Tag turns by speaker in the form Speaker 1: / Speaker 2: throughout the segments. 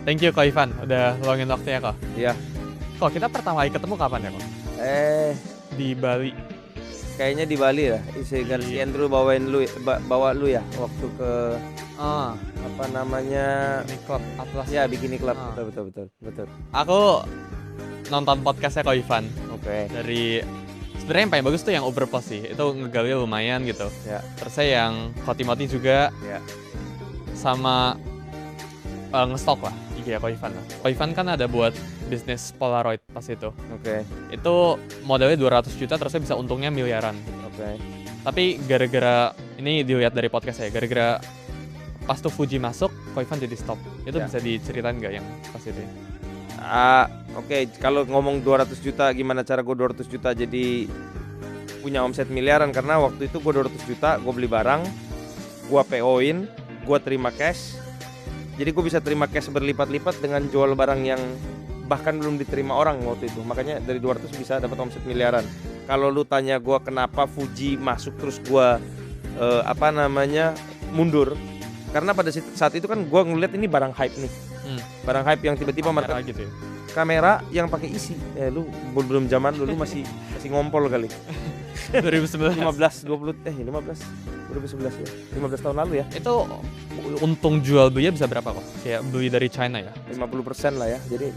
Speaker 1: Thank you Ko Ivan, udah luangin waktunya kok.
Speaker 2: Iya.
Speaker 1: Kok kita pertama kali ketemu kapan ya kok? Di Bali.
Speaker 2: Kayaknya di Bali lah. Si Andrew bawa lu ya waktu ke apa namanya?
Speaker 1: Bikini Club Atlas.
Speaker 2: Ya, Bikini Club. Betul.
Speaker 1: Aku nonton podcastnya Ko Ivan.
Speaker 2: Oke.
Speaker 1: Dari sebenarnya yang paling bagus tuh yang Overpost sih. Itu ngegawe lumayan gitu.
Speaker 2: Ya.
Speaker 1: Terus saya yang Ko Timothy juga.
Speaker 2: Ya.
Speaker 1: Sama ngestok lah IG Ko Ivan lah. Ko Ivan kan ada buat bisnis Polaroid pas itu.
Speaker 2: Oke.
Speaker 1: Itu modalnya 200 juta terusnya bisa untungnya miliaran.
Speaker 2: Oke.
Speaker 1: Tapi gara-gara ini dilihat dari podcast saya, gara-gara pas tuh Fuji masuk, Ko Ivan jadi stop. Itu
Speaker 2: Ya.
Speaker 1: bisa diceritain nggak yang pas itu?
Speaker 2: Oke. Kalau ngomong 200 juta, gimana cara gue 200 juta jadi punya omset miliaran? Karena waktu itu gue 200 juta, gue beli barang, gue PO-in, gue terima cash. Jadi gue bisa terima cash berlipat-lipat dengan jual barang yang bahkan belum diterima orang waktu itu. Makanya dari 200 bisa dapat omset miliaran. Kalau lu tanya gue kenapa Fuji masuk terus gue mundur, karena pada saat itu kan gue ngeliat ini barang hype nih. Barang hype yang tiba-tiba
Speaker 1: Kamera gitu ya?
Speaker 2: kamera yang pakai isi. Lu belum zaman lu masih ngompol kali.
Speaker 1: 2011.
Speaker 2: 15 2011 ya. 15 tahun lalu ya.
Speaker 1: Itu untung jual belinya bisa berapa kok? Kayak beli dari China ya?
Speaker 2: 50% lah ya. Jadi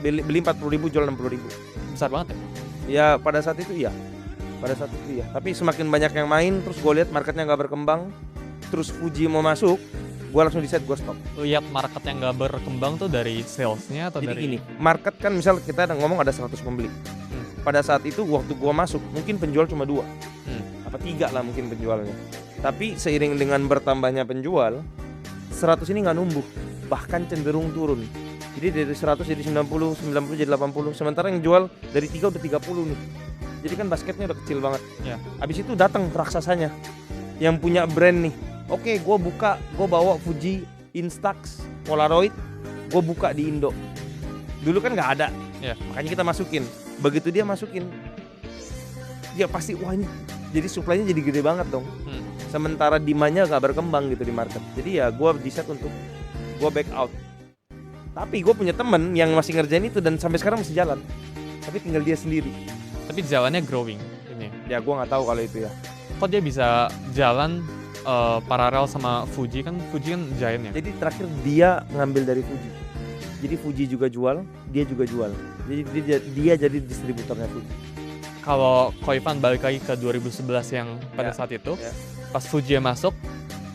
Speaker 2: beli 40.000 jual 60.000.
Speaker 1: Besar banget ya?
Speaker 2: Ya pada saat itu iya. Tapi semakin banyak yang main, terus gue lihat marketnya nggak berkembang, terus Fuji mau masuk, gue langsung decide gue stop.
Speaker 1: Lihat market yang nggak berkembang tuh dari salesnya atau
Speaker 2: Jadi
Speaker 1: dari
Speaker 2: gini, market kan misal kita ngomong ada 100 pembeli. Pada saat itu waktu gue masuk mungkin penjual cuma 2 apa 3 lah mungkin penjualnya. Tapi seiring dengan bertambahnya penjual, 100 ini nggak numbuh, bahkan cenderung turun. Jadi dari 100 jadi 90, 90 jadi 80. Sementara yang jual dari 3 udah 30 nih. Jadi kan basketnya udah kecil banget.
Speaker 1: Ya.
Speaker 2: Habis itu datang raksasanya yang punya brand nih. Oke, gue bawa Fuji Instax Polaroid, gue buka di Indo. Dulu kan nggak ada,
Speaker 1: Ya.
Speaker 2: makanya kita masukin. Begitu dia masukin, dia pasti wah ini, jadi supply-nya jadi gede banget dong. Sementara demand-nya nggak berkembang gitu di market. Jadi ya gue decide untuk gue back out. Tapi gue punya temen yang masih ngerjain itu dan sampai sekarang masih jalan. Tapi tinggal dia sendiri.
Speaker 1: Tapi jalannya growing ini.
Speaker 2: Ya gue nggak tahu kalau itu ya.
Speaker 1: Kok dia bisa jalan paralel sama Fuji kan giant ya?
Speaker 2: Jadi terakhir dia ngambil dari Fuji. Jadi Fuji juga jual, dia juga jual. Jadi dia jadi distributornya Fuji.
Speaker 1: Kalau Ko Ivan balik lagi ke 2011 yang pada saat itu, pas Fuji masuk,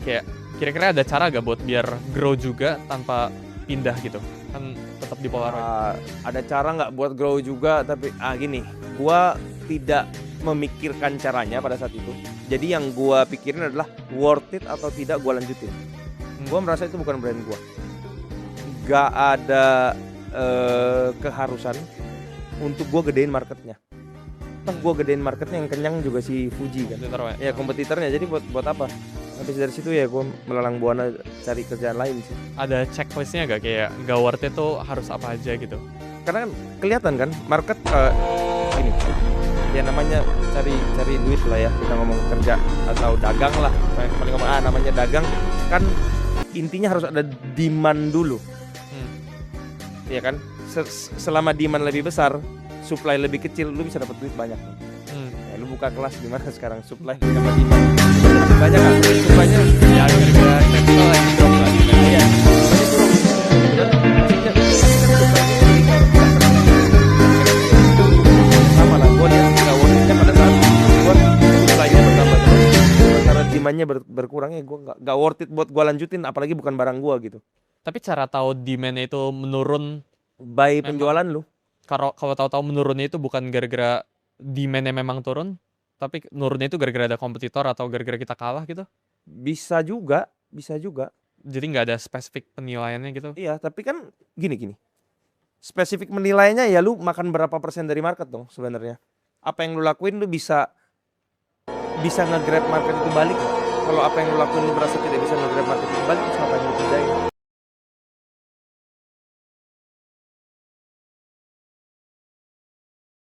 Speaker 1: kayak kira-kira ada cara gak buat biar grow juga tanpa pindah gitu? Kan tetap di Polaroid.
Speaker 2: Ada cara nggak buat grow juga, tapi gini, gua tidak memikirkan caranya pada saat itu. Jadi yang gua pikirin adalah worth it atau tidak gua lanjutin. Gua merasa itu bukan brand gua. Gak ada keharusan untuk gua gedein marketnya. Gue gedein marketnya yang kenyang juga si Fuji kan. Ya kompetitornya. Jadi buat apa? Habis dari situ ya gue melalang buana cari kerjaan lain sih.
Speaker 1: Ada checklistnya gak kayak gak worth it tuh harus apa aja gitu?
Speaker 2: Karena kan kelihatan kan market ini ya namanya cari duit lah ya, kita ngomong kerja atau dagang lah paling ngomong namanya dagang kan intinya harus ada demand dulu. Iya kan, selama demand lebih besar, supply lebih kecil, lu bisa dapat duit banyak. Ya, lu buka kelas gimana sekarang, supply sama demand lebih banyak kan? Supply-nya
Speaker 1: ya gara-gara crypto lagi drop lagi.
Speaker 2: Iya, supply-nya turun. Sama lah, gue lihat nggak worth it-nya pada saat supply-nya bertambah terus, sementara demand-nya berkurang ya gue nggak worth it buat gue lanjutin, apalagi bukan barang gue gitu.
Speaker 1: Tapi cara tahu demand-nya itu menurun
Speaker 2: By penjualan lu.
Speaker 1: Kalau tahu-tahu menurunnya itu bukan gara-gara demand-nya memang turun, tapi nurunnya itu gara-gara ada kompetitor atau gara-gara kita kalah gitu?
Speaker 2: Bisa juga.
Speaker 1: Jadi nggak ada spesifik penilaiannya gitu?
Speaker 2: Iya, tapi kan gini. Spesifik menilainya ya lu makan berapa persen dari market dong sebenarnya. Apa yang lu lakuin lu bisa nge-grab market itu balik. Kalau apa yang lu lakuin lu berasa tidak bisa nge-grab market itu balik, terus ngapain lu kerjain?